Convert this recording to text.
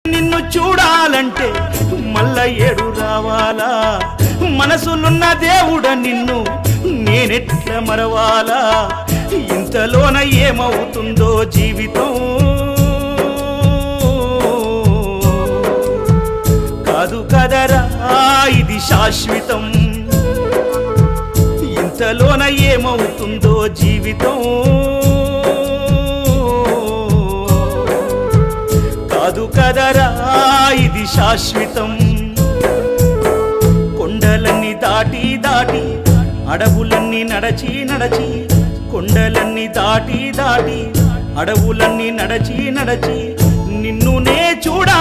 నిన్ను చూడాలంటే మల్ల ఏడు రావాలా మనసులున్న దేవుడ నిన్ను నేనెట్ల మరవాలా ఇంతలోన ఏమవుతుందో జీవితం కాదు కదరా ఇది శాశ్వతం ఇంతలోన ఏమవుతుందో జీవితం కాదు కదరా ఇది శాశ్వతం కొండలన్నీ దాటి దాటి అడవులన్నీ నడచి నడచి కొండలన్నీ దాటి దాటి అడవులన్నీ నడచి నడచి నిన్ను నే చూడా